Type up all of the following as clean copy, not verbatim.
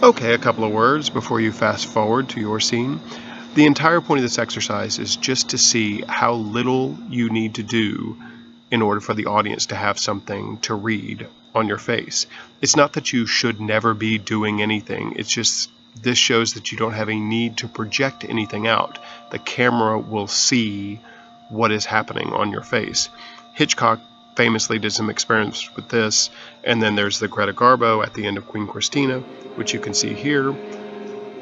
Okay, a couple of words before you fast forward to your scene. The entire point of this exercise is just to see how little you need to do in order for the audience to have something to read on your face. It's not that you should never be doing anything. It's just this shows that you don't have a need to project anything out. The camera will see what is happening on your face. Hitchcock famously did some experiments with this, and then there's the Greta Garbo at the end of Queen Christina, which you can see here,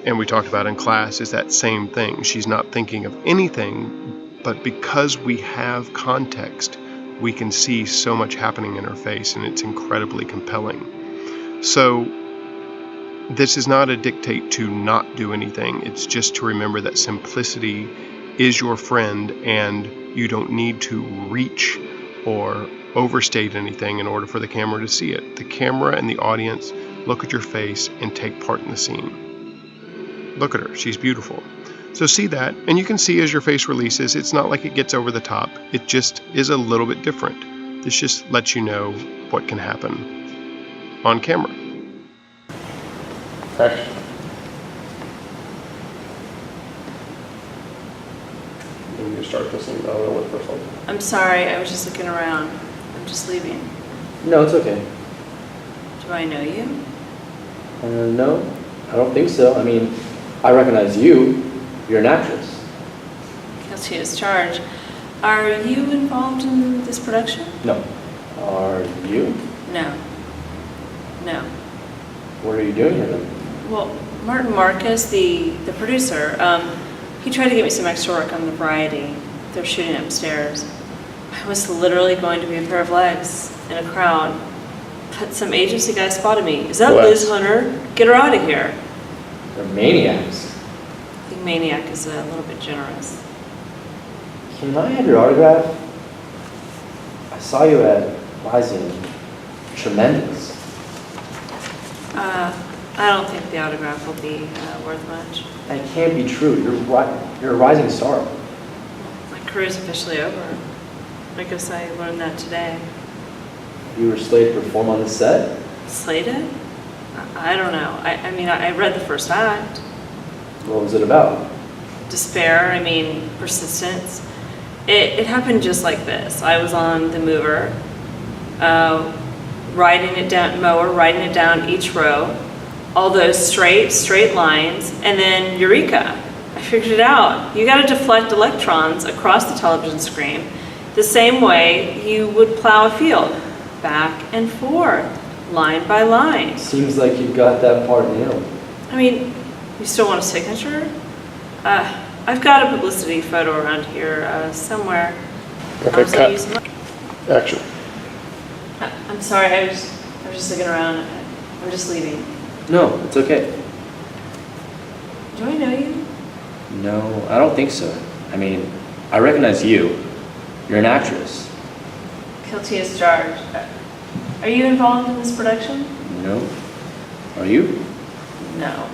and we talked about in class, is that same thing. She's not thinking of anything, but because we have context, we can see so much happening in her face, and it's incredibly compelling. So this is not a dictate to not do anything. It's just to remember that simplicity is your friend, and you don't need to reach or overstate anything in order for the camera to see it. The camera and the audience look at your face and take part in the scene. Look at her, she's beautiful. So see that, and you can see as your face releases, it's not like it gets over the top. It just is a little bit different. This just lets you know what can happen on camera. Action. When you start this, I don't know what the first one. I'm sorry, I was just looking around. I'm just leaving. No, it's okay. Do I know you? No, I don't think so. I mean, I recognize you. You're an actress. Guilty as charged. Are you involved in this production? No. Are you? No. No. What are you doing here then? Well, Martin Marcus, the producer, he tried to get me some extra work on the Variety. They're shooting upstairs. I was literally going to be a pair of legs in a crowd, but some agency guy spotted me. Is that Liz Hunter? Get her out of here. They're maniacs. I think maniac is a little bit generous. Can I have your autograph? I saw you at Lyceum. Tremendous. I don't think the autograph will be worth much. That can't be true. You're a rising star. My career's officially over. I guess I learned that today. You were slated to perform on the set? Slated? I don't know. I mean, I read the first act. What was it about? Despair, persistence. It happened just like this. I was on the mover, riding it down each row, all those straight lines, and then eureka, I figured it out. You gotta deflect electrons across the television screen the same way you would plow a field, back and forth, line by line. Seems like you've got that part nailed. You still want a signature? I've got a publicity photo around here somewhere. Okay, cut. Action. I'm sorry, I was just looking around. I'm just leaving. No, it's okay. Do I know you? No, I don't think so. I recognize you. You're an actress. Guilty as charged. Are you involved in this production? No. Are you? No.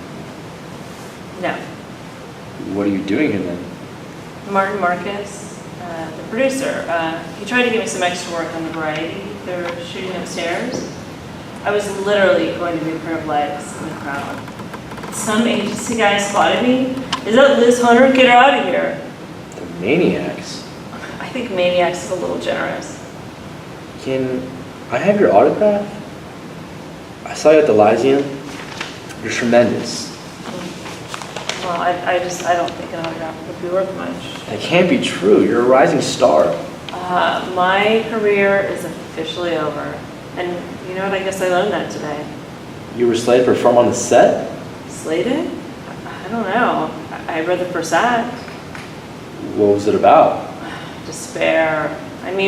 No. What are you doing here then? Martin Marcus, the producer, he tried to give me some extra work on the Variety. They're shooting upstairs. I was literally going to be a pair of legs in the crowd. Some agency guy spotted me. Is that Liz Hunter? Get her out of here. The maniacs. I think maniacs is a little generous. Can I have your autograph? I saw you at the Lyceum. You're tremendous. Well, I don't think an autograph would be worth much. That can't be true. You're a rising star. My career is officially over. And you know what? I guess I learned that today. You were slated to perform on the set? Slated? I don't know. I read the first act. What was it about? Despair.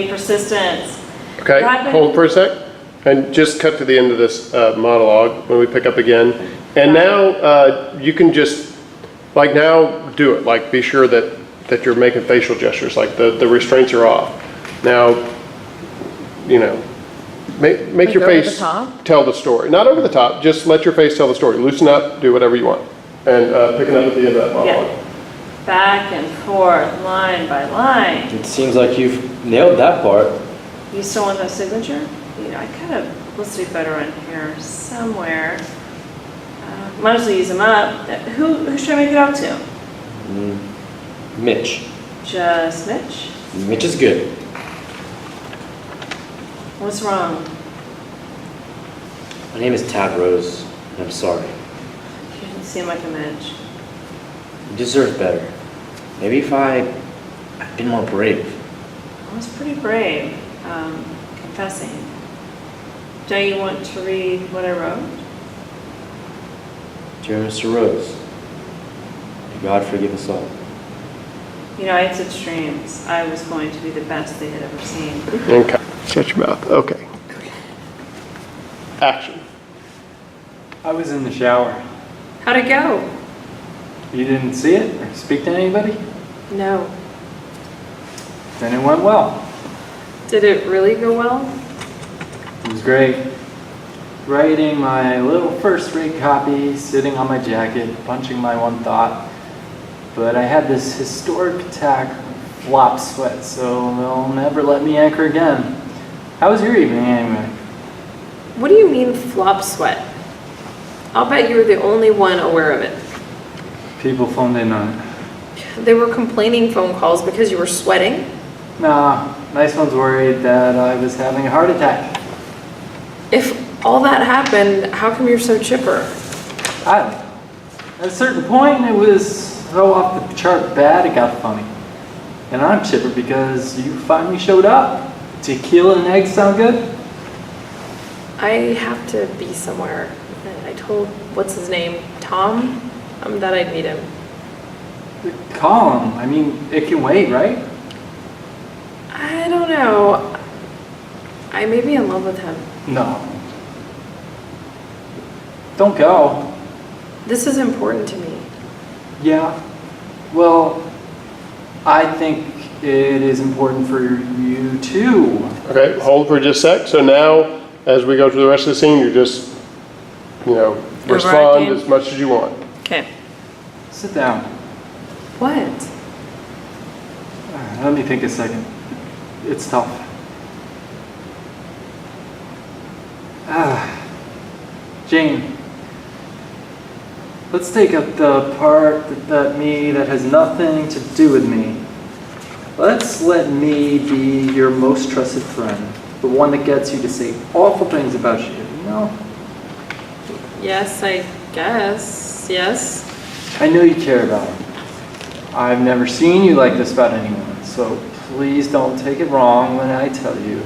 Persistence. Okay, hold for a sec, and just cut to the end of this monologue when we pick up again. And now you can just, now do it. Be sure that you're making facial gestures, the restraints are off. Now, make your face tell the story. Not over the top, just let your face tell the story. Loosen up, do whatever you want. And picking up at the end of that monologue. Yeah. Back and forth, line by line. It seems like you've nailed that part. You still want that signature? I got a publicity photo in here somewhere. Might as well use them up. Who should I make it out to? Mitch. Just Mitch? Mitch is good. What's wrong? My name is Tad Rose, and I'm sorry. You didn't seem like a Mitch. You deserve better. Maybe if I'd been more brave. I was pretty brave, confessing. Don't you want to read what I wrote? Dear Mr. Rose, may God forgive us all. You know, I had such dreams. I was going to be the best they had ever seen. Okay. Shut your mouth. Okay. Action. I was in the shower. How'd it go? You didn't see it or speak to anybody? No. Then it went well. Did it really go well? It was great. Writing my little first-rate copy, sitting on my jacket, punching my one thought. But I had this historic attack of flop sweat, so they'll never let me anchor again. How was your evening anyway? What do you mean flop sweat? I'll bet you were the only one aware of it. People phoned in on it. They were complaining phone calls because you were sweating? Nah, nice one's worried that I was having a heart attack. If all that happened, how come you're so chipper? I don't know. At a certain point, it was so off the chart bad, it got funny. And I'm chipper because you finally showed up. Tequila and eggs sound good? I have to be somewhere. I told, what's his name, Tom, that I'd meet him. Call him. I mean, it can wait, right? I don't know. I may be in love with him. No. Don't go. This is important to me. Yeah. Well, I think it is important for you too. Okay, hold for just a sec. So now, as we go through the rest of the scene, you just, respond Overacting. as much as you want. Okay. Sit down. What? Let me think a second. It's tough. Jane, let's take up the part that has nothing to do with me. Let's let me be your most trusted friend, the one that gets you to say awful things about you, you know? Yes, I guess. Yes. I know you care about him. I've never seen you like this about anyone, so please don't take it wrong when I tell you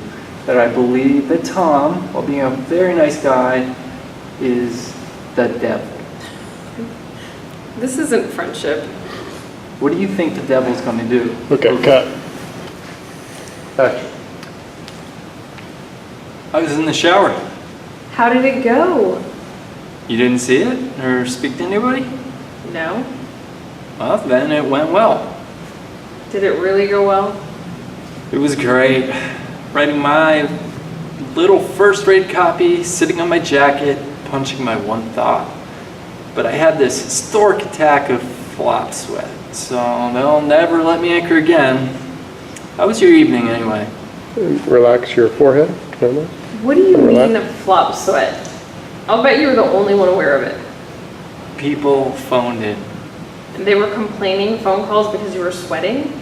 that I believe that Tom, while being a very nice guy, is the devil. This isn't friendship. What do you think the devil's going to do? Okay, cut. Action. I was in the shower. How did it go? You didn't see it or speak to anybody? No. Well, then it went well. Did it really go well? It was great. Writing my little first-rate copy, sitting on my jacket, punching my one thought. But I had this historic attack of flop sweat, so they'll never let me anchor again. How was your evening anyway? Relax your forehead. No. What do you Relax. mean flop sweat? I'll bet you were the only one aware of it. People phoned in. And they were complaining phone calls because you were sweating?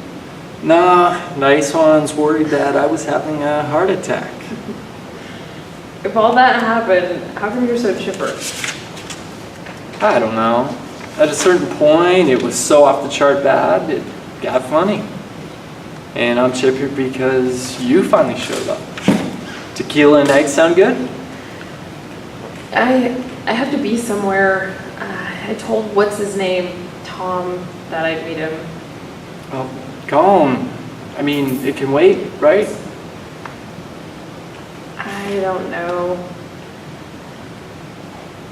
Nah, nice ones worried that I was having a heart attack. If all that happened, how come you're so chipper? I don't know. At a certain point, it was so off the chart bad, it got funny. And I'm chipper because you finally showed up. Tequila and eggs sound good? I have to be somewhere. I told what's his name, Tom, that I'd meet him. Well, call him. I mean, it can wait, right? I don't know.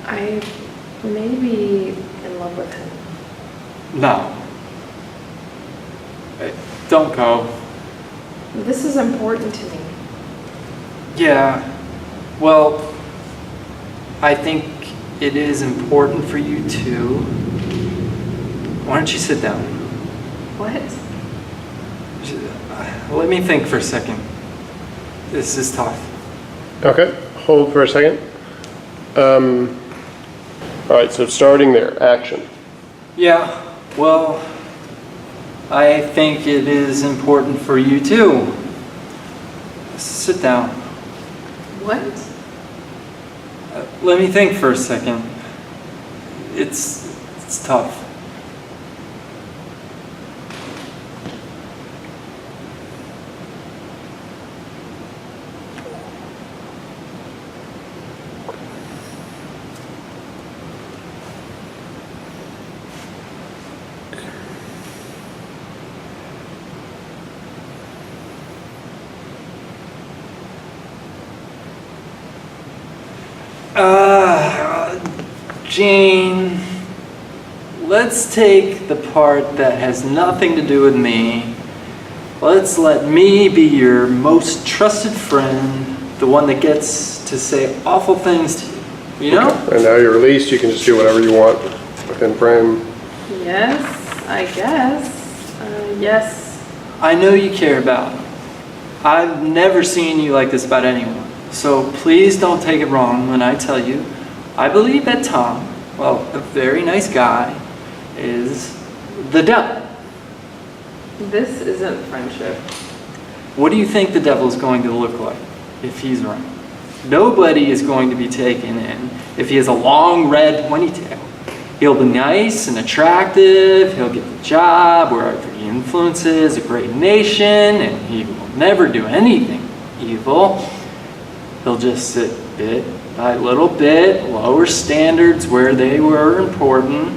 I may be in love with him. No. Don't go. This is important to me. Yeah. Well, I think it is important for you too. Why don't you sit down? What? Let me think for a second. This is tough. Okay, hold for a second. All right, so starting there, action. Yeah, well, I think it is important for you too. Sit down. What? Let me think for a second. It's tough. Jane, let's take the part that has nothing to do with me. Let's let me be your most trusted friend, the one that gets to say awful things to you, you know? Okay. And now you're released, you can just do whatever you want within frame. Yes, I guess. Yes. I know you care about him. I've never seen you like this about anyone. So please don't take it wrong when I tell you, I believe that Tom, well, a very nice guy, is the devil. This isn't friendship. What do you think the devil is going to look like if he's right? Nobody is going to be taken in if he has a long red ponytail. He'll be nice and attractive, he'll get the job wherever he influences a great nation, and he will never do anything evil. He'll just sit bit by little bit, lower standards where they were important.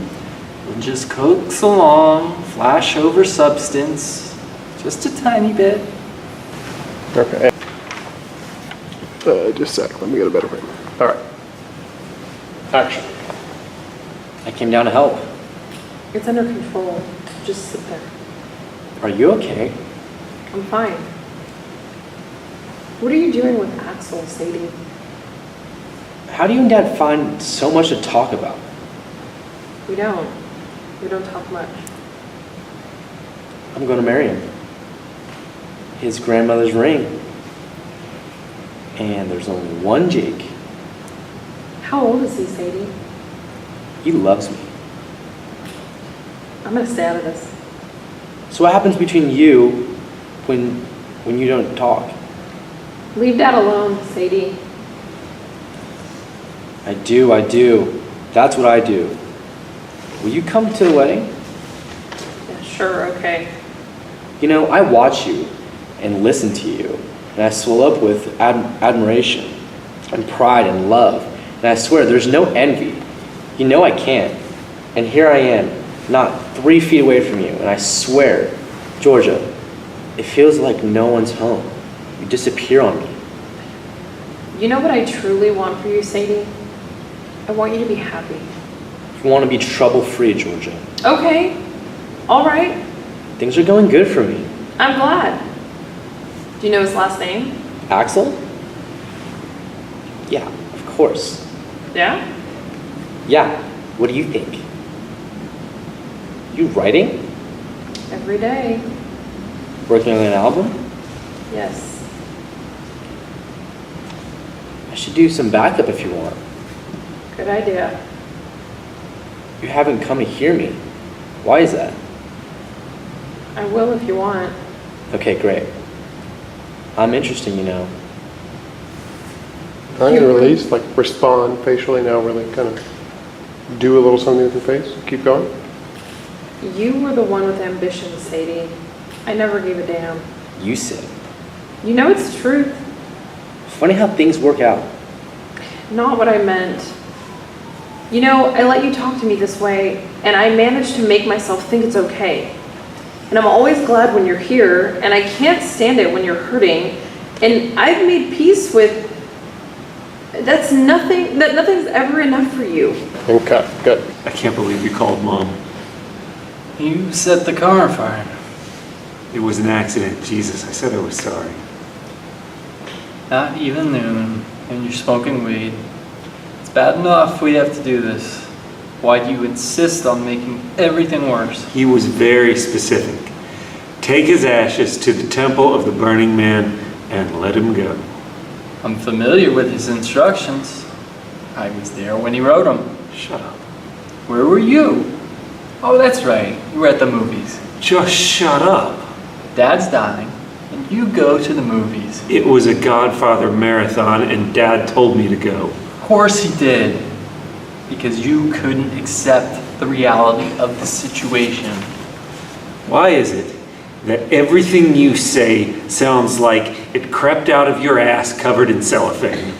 He'll just coax along, flash over substance, just a tiny bit. Okay. Just a sec, let me get a better frame. All right. Action. I came down to help. It's under control. Just sit there. Are you okay? I'm fine. What are you doing with Axel, Sadie? How do you and Dad find so much to talk about? We don't. We don't talk much. I'm going to marry him. His grandmother's ring. And there's only one Jake. How old is he, Sadie? He loves me. I'm gonna stay out of this. So what happens between you when you don't talk? Leave Dad alone, Sadie. I do. That's what I do. Will you come to the wedding? Yeah, sure, okay. You know, I watch you and listen to you, and I swell up with admiration and pride and love. And I swear, there's no envy. You know I can't. And here I am, not 3 feet away from you, and I swear, Georgia, it feels like no one's home. You disappear on me. You know what I truly want for you, Sadie? I want you to be happy. I want to be trouble-free, Georgia. Okay. All right. Things are going good for me. I'm glad. Do you know his last name? Axel? Yeah, of course. Yeah? Yeah, what do you think? You writing? Every day. Working on an album? Yes. I should do some backup if you want. Good idea. You haven't come to hear me. Why is that? I will if you want. Okay, great. I'm interested, you know. I'm gonna release, like respond facially now, really kind of do a little something with your face. Keep going. You were the one with ambition, Sadie. I never gave a damn. You said. You know it's the truth. Funny how things work out. Not what I meant. You know, I let you talk to me this way, and I managed to make myself think it's okay. And I'm always glad when you're here, and I can't stand it when you're hurting. And I've made peace with nothing's ever enough for you. And cut. Good. I can't believe you called Mom. You set the car on fire. It was an accident. Jesus, I said I was sorry. Not even noon, and you're smoking weed. It's bad enough we have to do this. Why do you insist on making everything worse? He was very specific. Take his ashes to the temple of the burning man and let him go. I'm familiar with his instructions. I was there when he wrote them. Shut up. Where were you? Oh, that's right. You were at the movies. Just shut up. Dad's dying, and you go to the movies. It was a Godfather marathon, and Dad told me to go. Of course he did. Because you couldn't accept the reality of the situation. Why is it that everything you say sounds like it crept out of your ass covered in cellophane?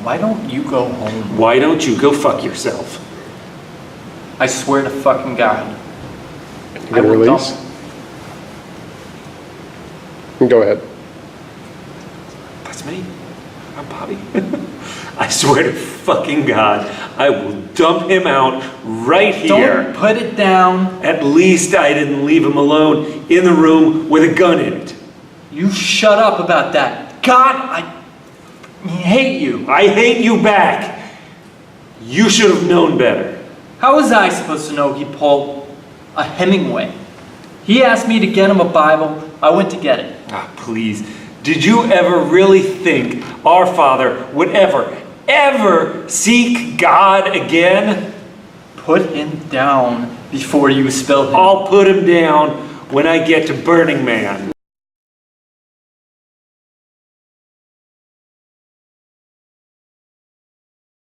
Why don't you go home? Why don't you go fuck yourself? I swear to fucking God. You get a release? Go ahead. That's me. I'm Bobby. I swear to fucking God, I will dump him out right here. Don't put it down. At least I didn't leave him alone in the room with a gun in it. You shut up about that. God, I hate you. I hate you back. You should have known better. How was I supposed to know he pulled a Hemingway? He asked me to get him a Bible. I went to get it. Ah, please. Did you ever really think our Father would ever seek God again? Put him down before you spill him. I'll put him down when I get to Burning Man.